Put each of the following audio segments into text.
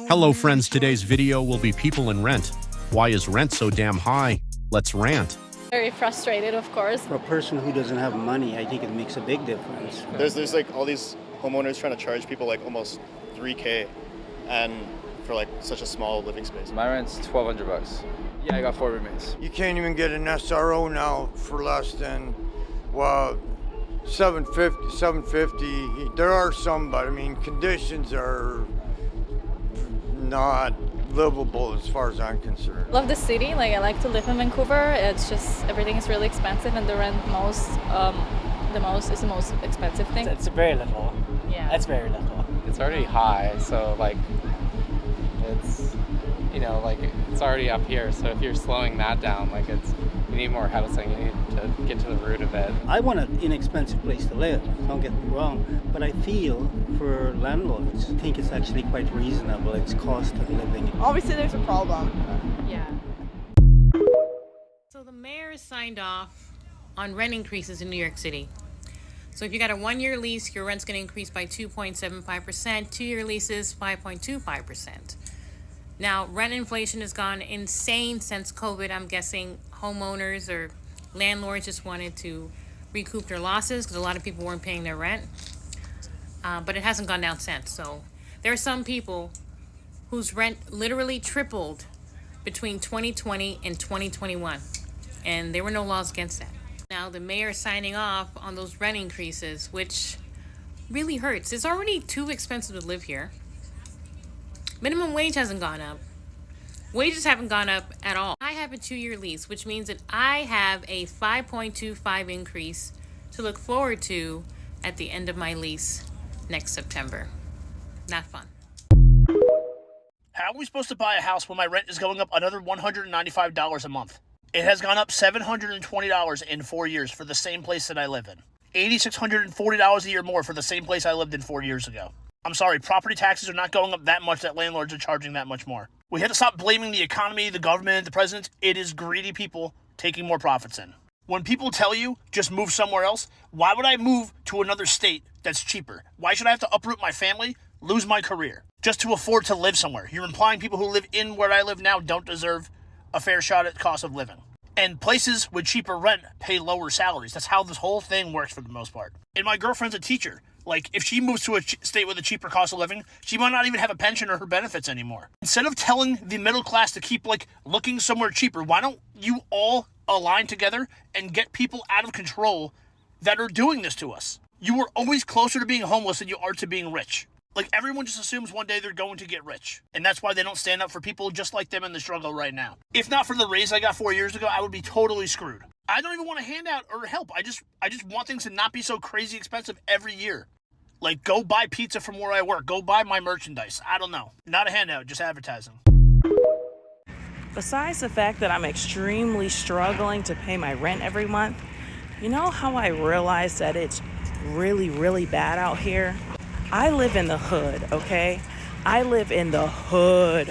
Hello friends, today's video will be people in rent. Why is rent so damn high? Let's rant. Very frustrated, of course. For a person who doesn't have money, I think it makes a big difference. There's like all these homeowners trying to charge people like almost $3K and for like such a small living space. My rent's $1,200. Yeah, I got 4 roommates. You can't even get an SRO now for less than, well, $750. There are some, but I mean, conditions are not livable as far as I'm concerned. Love the city. Like, I like to live in Vancouver. It's just everything is really expensive, and the rent is the most expensive thing. It's very little. Yeah, It's very little. It's already high, so like it's, you know, like it's already up here. So if you're slowing that down, like you need more housing. You need to get to the root of it. I want an inexpensive place to live, don't get me wrong, but I feel for landlords, I think it's actually quite reasonable, its cost of living. Obviously there's a problem. yeah. So the mayor has signed off on rent increases in New York City. So if you got a 1-year lease, your rent's going to increase by 2.75%, 2-year leases 5.25%. Now, rent inflation has gone insane since COVID. I'm guessing homeowners or landlords just wanted to recoup their losses because a lot of people weren't paying their rent. But it hasn't gone down since. So there are some people whose rent literally tripled between 2020 and 2021. And there were no laws against that. Now the mayor is signing off on those rent increases, which really hurts. It's already too expensive to live here. Minimum wage hasn't gone up. Wages haven't gone up at all. I have a 2-year lease, which means that I have a 5.25 increase to look forward to at the end of my lease next September. Not fun. How are we supposed to buy a house when my rent is going up another $195 a month? It has gone up $720 in 4 years for the same place that I live in. $8,640 a year more for the same place I lived in 4 years ago. I'm sorry, property taxes are not going up that much that landlords are charging that much more. We have to stop blaming the economy, the government, the president. It is greedy people taking more profits in. When people tell you, just move somewhere else, why would I move to another state that's cheaper? Why should I have to uproot my family, lose my career, just to afford to live somewhere? You're implying people who live in where I live now don't deserve a fair shot at cost of living. And places with cheaper rent pay lower salaries. That's how this whole thing works for the most part. And my girlfriend's a teacher. Like, if she moves to a state with a cheaper cost of living, she might not even have a pension or her benefits anymore. Instead of telling the middle class to keep, looking somewhere cheaper, why don't you all align together and get people out of control that are doing this to us? You are always closer to being homeless than you are to being rich. Everyone just assumes one day they're going to get rich. And that's why they don't stand up for people just like them in the struggle right now. If not for the raise I got 4 years ago, I would be totally screwed. I don't even want a handout or help. I just want things to not be so crazy expensive every year. Go buy pizza from where I work. Go buy my merchandise. I don't know. Not a handout, just advertising. Besides the fact that I'm extremely struggling to pay my rent every month, you know how I realize that it's really, really bad out here? I live in the hood, okay? I live in the hood.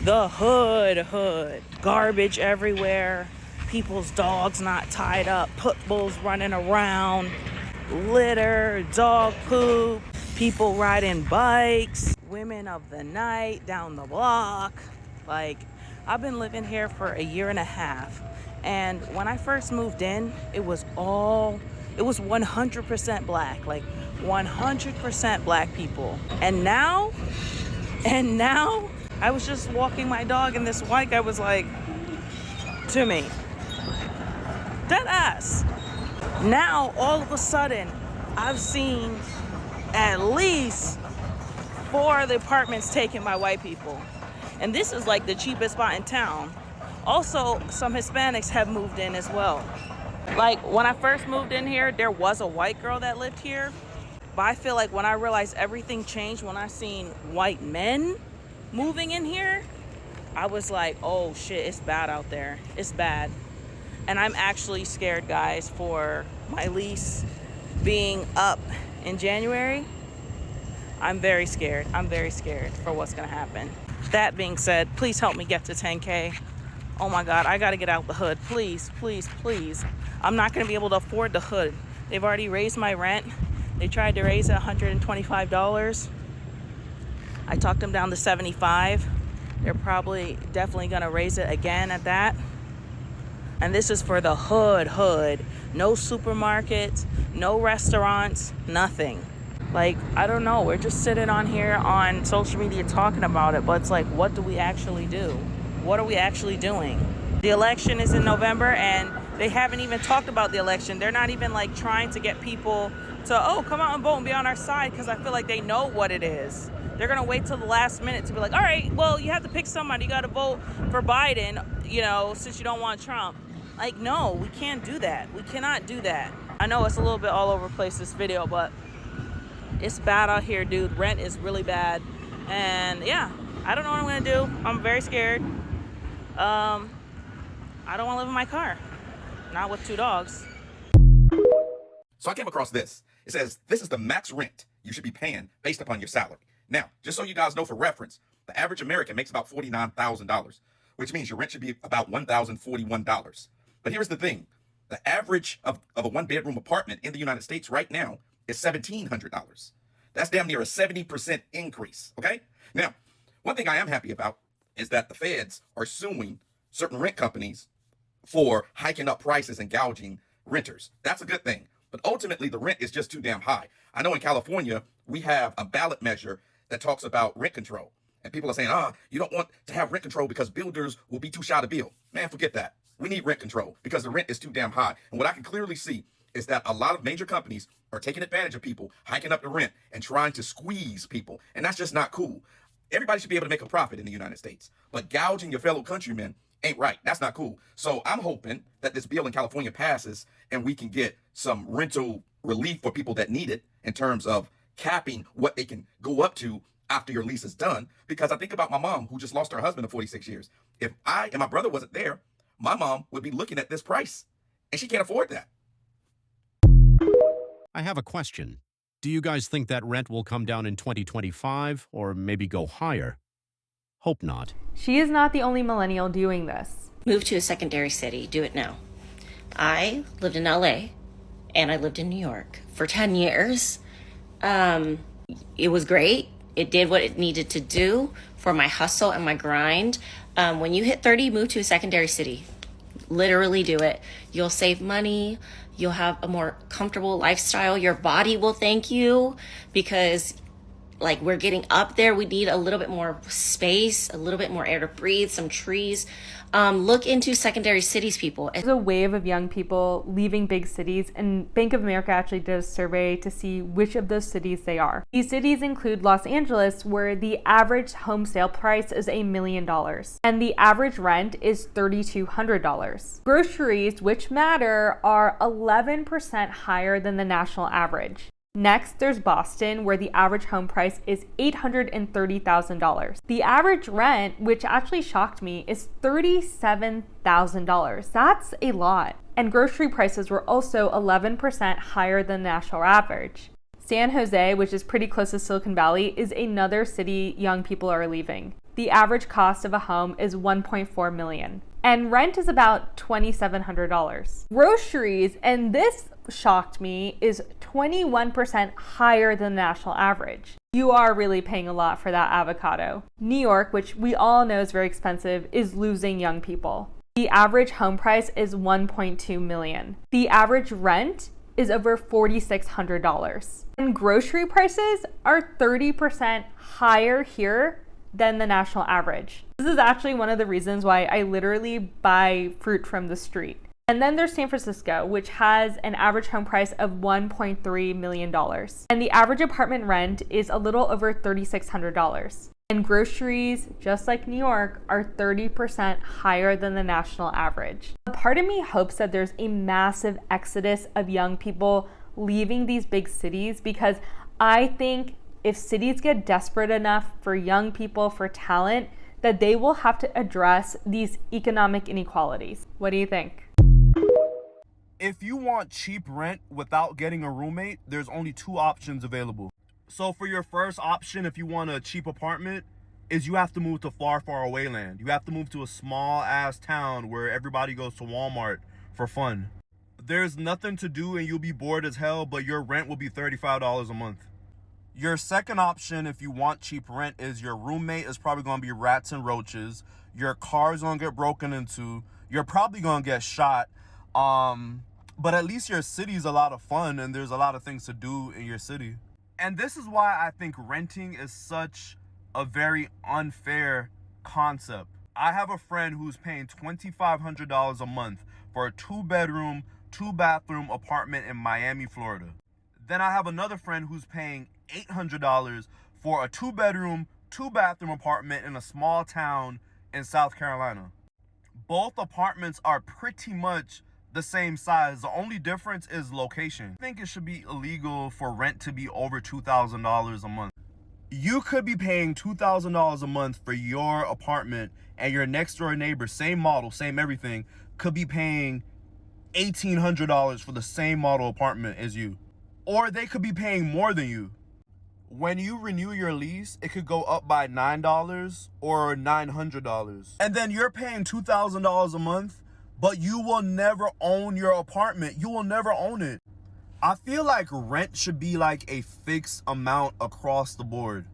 The hood. Garbage everywhere. People's dogs not tied up. Pit bulls running around. Litter, dog poop. People riding bikes. Women of the night down the block. I've been living here for a year and a half. And when I first moved in, it was 100% black. 100% black people. And now, I was just walking my dog and this white guy was to me, dead ass. Now, all of a sudden, I've seen at least 4 of the apartments taken by white people. And this is the cheapest spot in town. Also, some Hispanics have moved in as well. When I first moved in here, there was a white girl that lived here. But I feel when I realized everything changed when I seen white men moving in here, I was oh shit, it's bad out there. It's bad. And I'm actually scared, guys, for my lease being up in January. I'm very scared. I'm very scared for what's gonna happen. That being said, please help me get to 10K. Oh my God, I gotta get out the hood. Please, please, please. I'm not gonna be able to afford the hood. They've already raised my rent. They tried to raise it $125. I talked them down to 75. They're probably definitely gonna raise it again at that. And this is for the hood. No supermarkets, no restaurants, nothing. Like, I don't know, we're just sitting on here on social media talking about it, but it's like, what do we actually do? What are we actually doing? The election is in November, and they haven't even talked about the election. They're not even like trying to get people to, oh, come out and vote and be on our side, because I feel like they know what it is. They're gonna wait till the last minute to be like, all right, well, you have to pick somebody. You gotta vote for Biden, you know, since you don't want Trump. Like, no, we can't do that. We cannot do that. I know it's a little bit all over the place, this video, but it's bad out here, dude. Rent is really bad. And yeah, I don't know what I'm gonna do. I'm very scared. I don't wanna live in my car. Not with 2 dogs. So I came across this. It says, this is the max rent you should be paying based upon your salary. Now, just so you guys know for reference, the average American makes about $49,000, which means your rent should be about $1,041. But here's the thing. The average of a 1-bedroom apartment in the United States right now is $1,700. That's damn near a 70% increase, okay? Now, one thing I am happy about is that the feds are suing certain rent companies for hiking up prices and gouging renters. That's a good thing. But ultimately, the rent is just too damn high. I know in California, we have a ballot measure that talks about rent control. And people are saying, you don't want to have rent control because builders will be too shy to build. Man, forget that. We need rent control because the rent is too damn high. And what I can clearly see is that a lot of major companies are taking advantage of people, hiking up the rent and trying to squeeze people. And that's just not cool. Everybody should be able to make a profit in the United States. But gouging your fellow countrymen ain't right. That's not cool. So I'm hoping that this bill in California passes and we can get some rental relief for people that need it in terms of capping what they can go up to after your lease is done. Because I think about my mom who just lost her husband of 46 years. If I and my brother wasn't there, my mom would be looking at this price and she can't afford that. I have a question. Do you guys think that rent will come down in 2025 or maybe go higher? Hope not. She is not the only millennial doing this. Move to a secondary city. Do it now. I lived in LA and I lived in New York for 10 years. It was great. It did what it needed to do for my hustle and my grind. When you hit 30, move to a secondary city. Literally do it. You'll save money. You'll have a more comfortable lifestyle. Your body will thank you because like we're getting up there. We need a little bit more space, a little bit more air to breathe, some trees. Look into secondary cities, people. There's a wave of young people leaving big cities, and Bank of America actually did a survey to see which of those cities they are. These cities include Los Angeles, where the average home sale price is $1 million, and the average rent is $3,200. Groceries, which matter, are 11% higher than the national average. Next, there's Boston, where the average home price is $830,000. The average rent, which actually shocked me, is $37,000. That's a lot. And grocery prices were also 11% higher than the national average. San Jose, which is pretty close to Silicon Valley, is another city young people are leaving. The average cost of a home is $1.4 million. And rent is about $2,700. Groceries, and this shocked me, is 21% higher than the national average. You are really paying a lot for that avocado. New York, which we all know is very expensive, is losing young people. The average home price is $1.2 million. The average rent is over $4,600. And grocery prices are 30% higher here than the national average. This is actually one of the reasons why I literally buy fruit from the street. And then there's San Francisco, which has an average home price of $1.3 million. And the average apartment rent is a little over $3,600. And groceries, just like New York, are 30% higher than the national average. A part of me hopes that there's a massive exodus of young people leaving these big cities, because I think if cities get desperate enough for young people, for talent, that they will have to address these economic inequalities. What do you think? If you want cheap rent without getting a roommate, there's only 2 options available. So for your first option, if you want a cheap apartment, is you have to move to far, far away land. You have to move to a small ass town where everybody goes to Walmart for fun. There's nothing to do and you'll be bored as hell, but your rent will be $35 a month. Your second option, if you want cheap rent, is your roommate is probably going to be rats and roaches. Your car's going to get broken into. You're probably going to get shot. But at least your city's a lot of fun and there's a lot of things to do in your city. And this is why I think renting is such a very unfair concept. I have a friend who's paying $2,500 a month for a 2-bedroom, 2-bathroom apartment in Miami, Florida. Then I have another friend who's paying $800 for a 2-bedroom, 2-bathroom apartment in a small town in South Carolina. Both apartments are pretty much the same size. The only difference is location. I think it should be illegal for rent to be over $2,000 a month. You could be paying $2,000 a month for your apartment and your next door neighbor, same model, same everything, could be paying $1,800 for the same model apartment as you. Or they could be paying more than you. When you renew your lease, it could go up by $9 or $900. And then you're paying $2,000 a month, but you will never own your apartment. You will never own it. I feel like rent should be like a fixed amount across the board.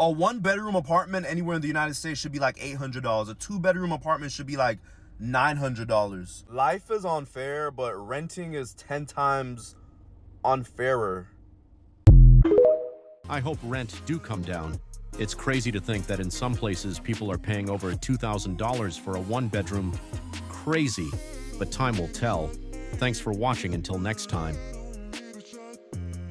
A 1-bedroom apartment anywhere in the United States should be like $800. A 2-bedroom apartment should be like $900. Life is unfair, but renting is 10 times unfairer. I hope rent do come down. It's crazy to think that in some places people are paying over $2,000 for a 1-bedroom. Crazy, but time will tell. Thanks for watching. Until next time.